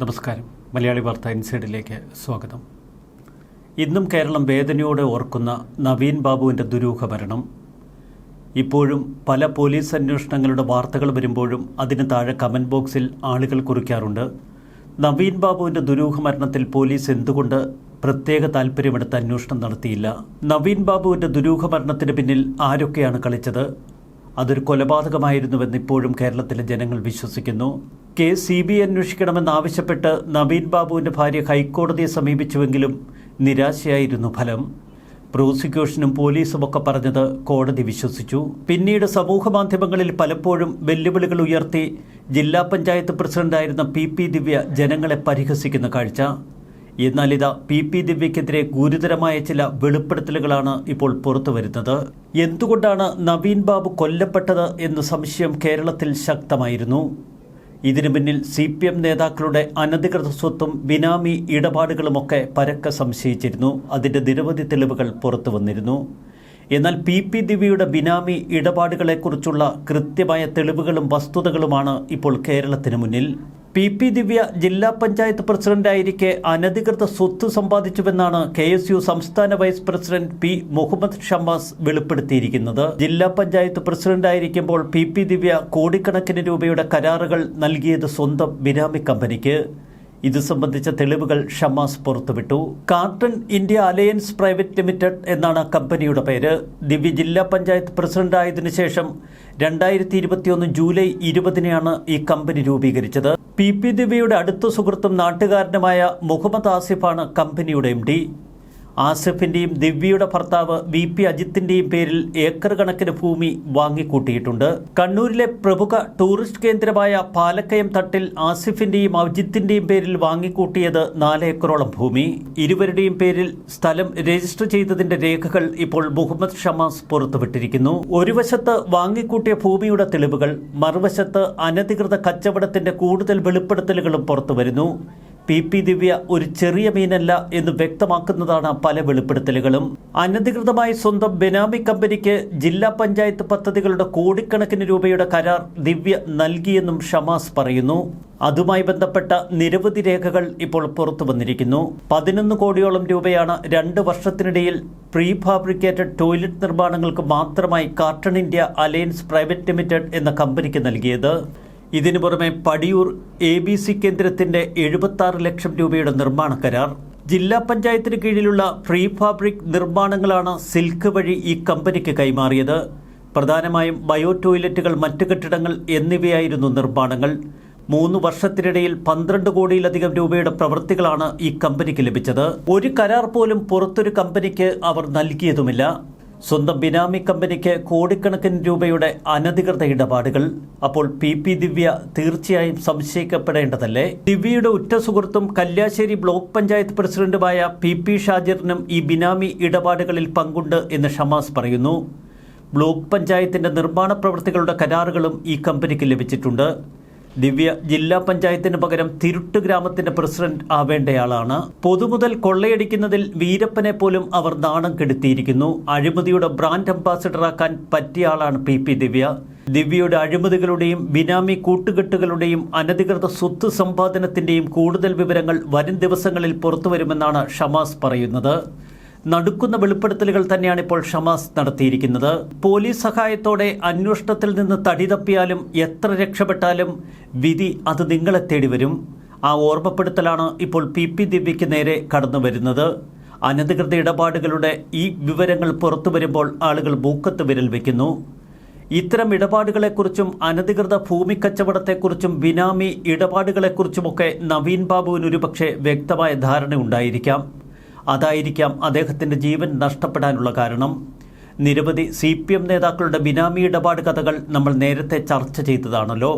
നമസ്കാരം. മലയാളി വാർത്ത ഇൻസൈഡിലേക്ക് സ്വാഗതം. ഇന്നും കേരളം വേദനയോടെ ഓർക്കുന്ന നവീൻ ബാബുവിൻ്റെ ദുരൂഹ മരണം. ഇപ്പോഴും പല പോലീസ് അന്വേഷണങ്ങളുടെ വാർത്തകൾ വരുമ്പോഴും അതിന് താഴെ കമൻറ്റ് ബോക്സിൽ ആളുകൾ കുറിക്കാറുണ്ട്, നവീൻ ബാബുവിൻ്റെ ദുരൂഹ മരണത്തിൽ പോലീസ് എന്തുകൊണ്ട് പ്രത്യേക താല്പര്യമെടുത്ത് അന്വേഷണം നടത്തിയില്ല? നവീൻ ബാബുവിൻ്റെ ദുരൂഹ മരണത്തിന് പിന്നിൽ ആരൊക്കെയാണ് കളിച്ചത്? അതൊരു കൊലപാതകമായിരുന്നുവെന്ന് ഇപ്പോഴും കേരളത്തിലെ ജനങ്ങൾ വിശ്വസിക്കുന്നു. കേസ് CBI അന്വേഷിക്കണമെന്നാവശ്യപ്പെട്ട് നവീൻ ബാബുവിൻ്റെ ഭാര്യ ഹൈക്കോടതിയെ സമീപിച്ചുവെങ്കിലും നിരാശയായിരുന്നു ഫലം. പ്രോസിക്യൂഷനും പോലീസുമൊക്കെ പറഞ്ഞത് കോടതി വിശ്വസിച്ചു. പിന്നീട് സമൂഹമാധ്യമങ്ങളിൽ പലപ്പോഴും വെല്ലുവിളികൾ ഉയർത്തി ജില്ലാ പഞ്ചായത്ത് പ്രസിഡന്റായിരുന്ന PP ദിവ്യ ജനങ്ങളെ പരിഹസിക്കുന്ന കാഴ്ച. എന്നാൽ ഇതാ PP ദിവ്യക്കെതിരെ ഗുരുതരമായ ചില വെളിപ്പെടുത്തലുകളാണ് ഇപ്പോൾ പുറത്തു വരുന്നത്. എന്തുകൊണ്ടാണ് നവീൻ ബാബു കൊല്ലപ്പെട്ടത് എന്ന സംശയം കേരളത്തിൽ ശക്തമായിരുന്നു. ഇതിനു പിന്നിൽ CPM നേതാക്കളുടെ അനധികൃത സ്വത്തും ബിനാമി ഇടപാടുകളുമൊക്കെ പരക്കെ സംശയിച്ചിരുന്നു. അതിൻ്റെ നിരവധി തെളിവുകൾ പുറത്തു വന്നിരുന്നു. എന്നാൽ PP ദിവ്യയുടെ ബിനാമി ഇടപാടുകളെക്കുറിച്ചുള്ള കൃത്യമായ തെളിവുകളും വസ്തുതകളുമാണ് ഇപ്പോൾ കേരളത്തിന് മുന്നിൽ. PP ദിവ്യ ജില്ലാ പഞ്ചായത്ത് പ്രസിഡന്റായിരിക്കെ അനധികൃത സ്വത്ത് സമ്പാദിച്ചുവെന്നാണ് KSU സംസ്ഥാന vice president P. Muhammad Shammas വെളിപ്പെടുത്തിയിരിക്കുന്നത്. ജില്ലാ പഞ്ചായത്ത് പ്രസിഡന്റായിരിക്കുമ്പോൾ PP ദിവ്യ കോടിക്കണക്കിന് രൂപയുടെ കരാറുകൾ നൽകിയത് സ്വന്തം ബിനാമി കമ്പനിക്ക്. ഇത് സംബന്ധിച്ച തെളിവുകൾ ഷമ്മാസ് പുറത്തുവിട്ടു. Carton India alliance private limited എന്നാണ് കമ്പനിയുടെ പേര്. ദിവ്യ ജില്ലാ പഞ്ചായത്ത് പ്രസിഡന്റ് ആയതിനു ശേഷം 2021 ജൂലൈ 20-നാണ് ഈ കമ്പനി രൂപീകരിച്ചത്. PP ദിവ്യയുടെ അടുത്ത സുഹൃത്തും നാട്ടുകാരനുമായ മുഹമ്മദ് ആസിഫാണ് കമ്പനിയുടെ MD. ആസിഫിൻ്റെയും ദിവ്യയുടെ ഭർത്താവ് VP അജിത്തിൻ്റെയും പേരിൽ ഏക്കർ കണക്കിന് ഭൂമി വാങ്ങിക്കൂട്ടിയിട്ടുണ്ട്. കണ്ണൂരിലെ പ്രമുഖ ടൂറിസ്റ്റ് കേന്ദ്രമായ പാലക്കയം തട്ടിൽ ആസിഫിൻ്റെയും അജിത്തിൻ്റെയും പേരിൽ വാങ്ങിക്കൂട്ടിയത് 4 ഏക്കറോളം ഭൂമി. ഇരുവരുടെയും പേരിൽ സ്ഥലം രജിസ്റ്റർ ചെയ്തതിന്റെ രേഖകൾ ഇപ്പോൾ മുഹമ്മദ് ഷമ്മാസ് പുറത്തുവിട്ടിരിക്കുന്നു. ഒരു വശത്ത് വാങ്ങിക്കൂട്ടിയ ഭൂമിയുടെ തെളിവുകൾ, മറുവശത്ത് അനധികൃത കച്ചവടത്തിന്റെ കൂടുതൽ വെളിപ്പെടുത്തലുകളും പുറത്തുവരുന്നു. PP ദിവ്യ ഒരു ചെറിയ മീനല്ല എന്ന് വ്യക്തമാക്കുന്നതാണ് പല വെളിപ്പെടുത്തലുകളും. അനധികൃതമായി സ്വന്തം ബെനാമി കമ്പനിക്ക് ജില്ലാ പഞ്ചായത്ത് പദ്ധതികളുടെ കോടിക്കണക്കിന് രൂപയുടെ കരാർ ദിവ്യ നൽകിയെന്നും ഷമ്മാസ് പറയുന്നു. അതുമായി ബന്ധപ്പെട്ട നിരവധി രേഖകൾ ഇപ്പോൾ പുറത്തു വന്നിരിക്കുന്നു. 11 കോടിയോളം രൂപയാണ് 2 വർഷത്തിനിടയിൽ പ്രീ ഫാബ്രിക്കേറ്റഡ് ടോയ്ലറ്റ് നിർമ്മാണങ്ങൾക്ക് മാത്രമായി carton India alliance private limited എന്ന കമ്പനിക്ക് നൽകിയത്. ഇതിനു പുറമെ പടിയൂർ ABC കേന്ദ്രത്തിന്റെ 76 ലക്ഷം രൂപയുടെ നിർമ്മാണ കരാർ. ജില്ലാ പഞ്ചായത്തിന് കീഴിലുള്ള പ്രീ ഫാബ്രിക് നിർമ്മാണങ്ങളാണ് സിൽക്ക് വഴി ഈ കമ്പനിക്ക് കൈമാറിയത്. പ്രധാനമായും ബയോ ടോയ്ലറ്റുകൾ, മറ്റു കെട്ടിടങ്ങൾ എന്നിവയായിരുന്നു നിർമ്മാണങ്ങൾ. 3 വർഷത്തിനിടയിൽ 12 കോടിയിലധികം രൂപയുടെ പ്രവൃത്തികളാണ് ഈ കമ്പനിക്ക് ലഭിച്ചത്. ഒരു കരാർ പോലും പുറത്തൊരു കമ്പനിക്ക് അവർ നൽകിയതുമില്ല. സ്വന്തം ബിനാമി കമ്പനിക്ക് കോടിക്കണക്കിന് രൂപയുടെ അനധികൃത ഇടപാടുകൾ. അപ്പോൾ PP ദിവ്യ തീർച്ചയായും സംശയിക്കപ്പെടേണ്ടതല്ലേ? ദിവ്യയുടെ ഉറ്റ സുഹൃത്തും കല്യാശ്ശേരി ബ്ലോക്ക് പഞ്ചായത്ത് പ്രസിഡന്റുമായ PP ഷാജിറിനും ഈ ബിനാമി ഇടപാടുകളിൽ പങ്കുണ്ട് എന്ന് ഷമ്മാസ് പറയുന്നു. ബ്ലോക്ക് പഞ്ചായത്തിന്റെ നിർമ്മാണ പ്രവൃത്തികളുടെ കരാറുകളും ഈ കമ്പനിക്ക് ലഭിച്ചിട്ടുണ്ട്. ദിവ്യ ജില്ലാ പഞ്ചായത്തിന് പകരം തിരുട്ട് ഗ്രാമത്തിന്റെ പ്രസിഡന്റ് ആവേണ്ടയാളാണ്. പൊതുമുതൽ കൊള്ളയടിക്കുന്നതിൽ വീരപ്പനെ പോലും അവർ നാണം കെടുത്തിയിരിക്കുന്നു. അഴിമതിയുടെ ബ്രാൻഡ് അംബാസിഡറാക്കാൻ പറ്റിയ ആളാണ് PP ദിവ്യ. ദിവ്യയുടെ അഴിമതികളുടെയും ബിനാമി കൂട്ടുകെട്ടുകളുടെയും അനധികൃത സ്വത്ത് സമ്പാദനത്തിന്റെയും കൂടുതൽ വിവരങ്ങൾ വരും ദിവസങ്ങളിൽ പുറത്തുവരുമെന്നാണ് ഷമ്മാസ് പറയുന്നത്. നടുക്കുന്ന വെളിപ്പെടുത്തലുകൾ തന്നെയാണ് ഇപ്പോൾ ഷമ്മാസ് നടത്തിയിരിക്കുന്നത്. പോലീസ് സഹായത്തോടെ അന്വേഷണത്തിൽ നിന്ന് തടി തപ്പിയാലും എത്ര രക്ഷപ്പെട്ടാലും വിധി അത് നിങ്ങളെ തേടി വരും. ആ ഓർമ്മപ്പെടുത്തലാണ് ഇപ്പോൾ PP ദിവ്യയ്ക്ക് നേരെ കടന്നു വരുന്നത്. അനധികൃത ഇടപാടുകളുടെ ഈ വിവരങ്ങൾ പുറത്തു വരുമ്പോൾ ആളുകൾ മൂക്കത്ത് വിരൽ വയ്ക്കുന്നു. ഇത്തരം ഇടപാടുകളെക്കുറിച്ചും അനധികൃത ഭൂമി കച്ചവടത്തെക്കുറിച്ചും ബിനാമി ഇടപാടുകളെക്കുറിച്ചുമൊക്കെ നവീൻ ബാബുവിന് ഒരുപക്ഷെ വ്യക്തമായ ധാരണ ഉണ്ടായിരിക്കാം. അതായിരിക്കാം അദ്ദേഹത്തിൻ്റെ ജീവൻ നഷ്ടപ്പെടാനുള്ള കാരണം. നിരവധി CPM നേതാക്കളുടെ ബിനാമി ഇടപാട് കഥകൾ നമ്മൾ നേരത്തെ ചർച്ച ചെയ്തതാണല്ലോ.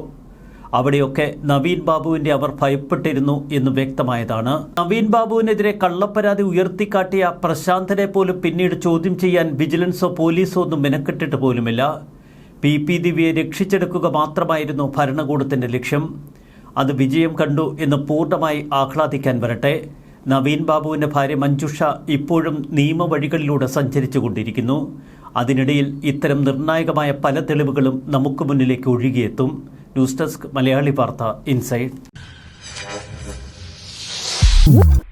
അവിടെയൊക്കെ നവീൻ ബാബുവിൻ്റെ അവർ ഭയപ്പെട്ടിരുന്നു എന്ന് വ്യക്തമായതാണ്. നവീൻ ബാബുവിനെതിരെ കള്ളപ്പരാതി ഉയർത്തിക്കാട്ടിയ പ്രശാന്തനെ പോലും പിന്നീട് ചോദ്യം ചെയ്യാൻ വിജിലൻസോ പോലീസോ ഒന്നും മെനക്കെട്ടിട്ട് പോലുമില്ല. PP ദിവ്യയെ രക്ഷിച്ചെടുക്കുക മാത്രമായിരുന്നു ഭരണകൂടത്തിൻ്റെ ലക്ഷ്യം. അത് വിജയം കണ്ടു എന്ന് പൂർണ്ണമായി ആഹ്ലാദിക്കാൻ വരട്ടെ. നവീൻ ബാബുവിൻ്റെ ഭാര്യ മഞ്ജുഷ ഇപ്പോഴും നിയമവഴികളിലൂടെ സഞ്ചരിച്ചു കൊണ്ടിരിക്കുന്നു. അതിനിടയിൽ ഇത്തരം നിർണായകമായ പല തെളിവുകളും നമുക്ക് മുന്നിലേക്ക് ഒഴുകിയെത്തും. ന്യൂസ് ഡെസ്ക് മലയാളി വാർത്ത ഇൻസൈഡ്. ചെയ്യുക.